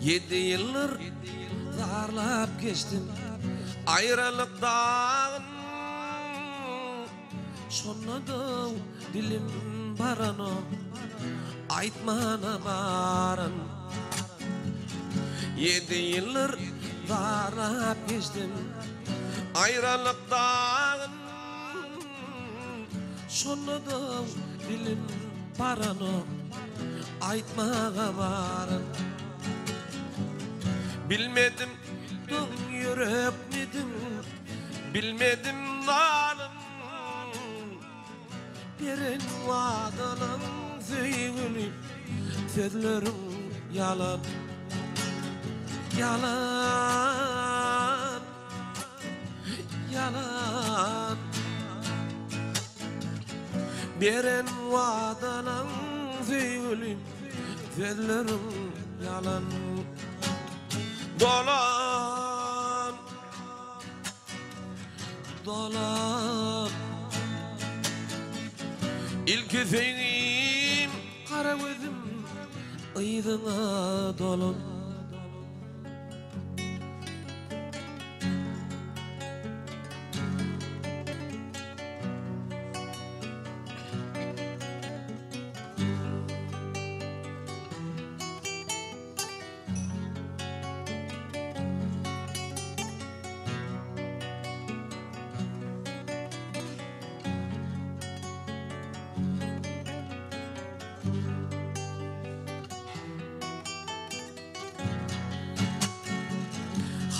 7 yıllar zarlap geçtim ayrılık dağın. Şonna da dilim barano aytmana baran. 7 yıllar zarlap geçtim ayrılık dağın. Şonna da dilim barano aytmaga baran. Bilmedim dön yürüp nedim, bilmedim zalim. Birin vadalan söyleyip sözlerim yalan. Yalan, yalan. Birin vadalan söyleyip sözlerim yalan. Dolan, dolan. İlk efendim kara gözüm ıydına dolan.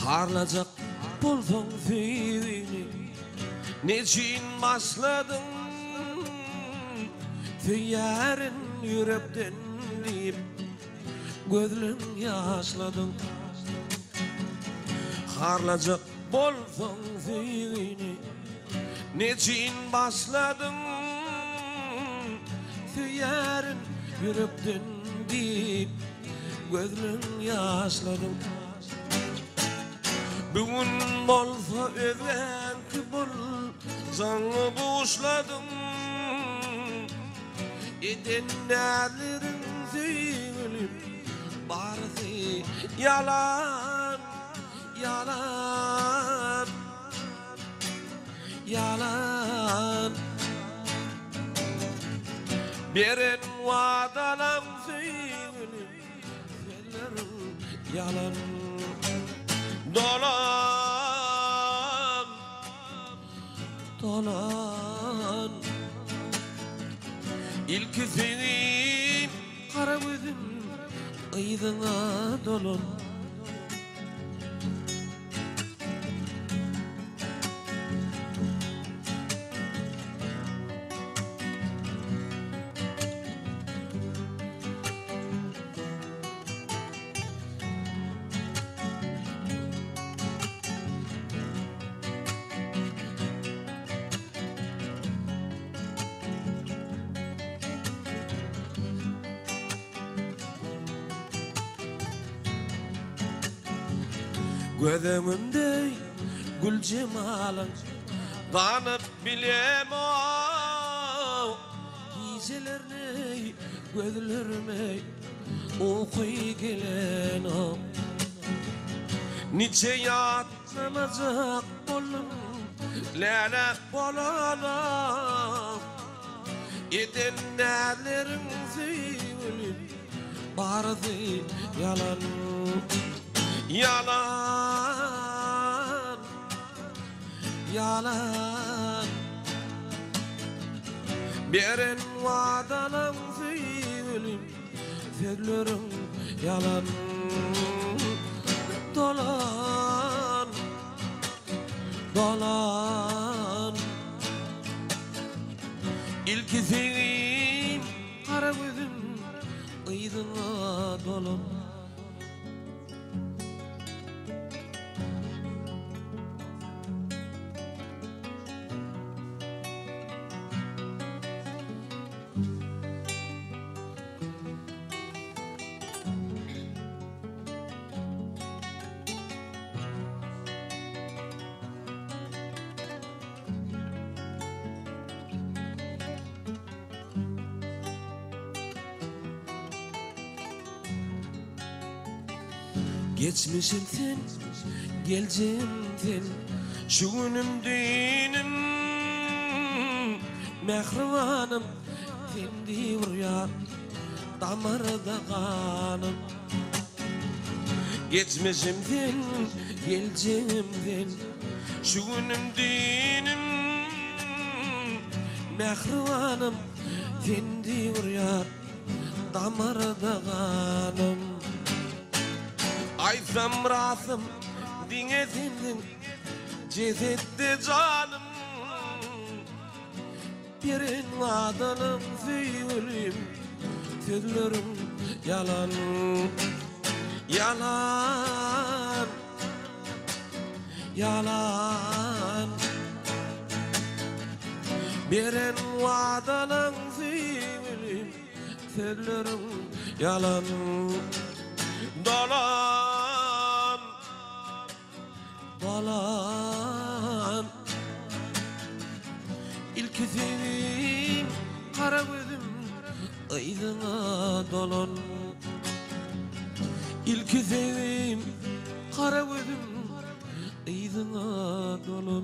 Harlacak buldum fiilini, niçin başladın? Feyyarın yürekten deyip gözlerim yaşladın. Harlacak buldum fiilini, niçin başladın? Feyyarın yürekten deyip gözlerim yaşladın. Bugün bolsa övenki bol zanı boşladım. Edenlerin zeyilip barsı yalan, yalan, yalan. Birin vadalan zeyilip sözlerim yalan. Dolan, dolan. İlk senin kara gözüm ıydına dolan. Gözümünde gül cemalın kanıp bilem o. Gecelerine gözlerime okuy gelen o. Nice yatlanacak bolum lele bolana. Edenlerin zeyilip bardı yalan. Yalan, yalan. Birin vadalan söyleyip sözlerim yalan. Dolan, dolan. İlk senin kara gözüm ıydına dolan. Geçmişim sen, geleceğim sen. Şu günüm dinim, mehribanım. Tendi vurya, damarda kanım. Geçmişimden, geleceğimden. Şu günüm dinim, mehribanım. Tendi vurya, damarda kanım. Aysam rasım, dine sendin, cesette canım. Birin vadanım söylerim, sözlerim yalan. Yalan, yalan. Birin vadanım söylerim, sözlerim yalan. Dolan, dolan. İlk sevim kara gözüm aydına dolan. İlk sevim kara gözüm aydına dolan.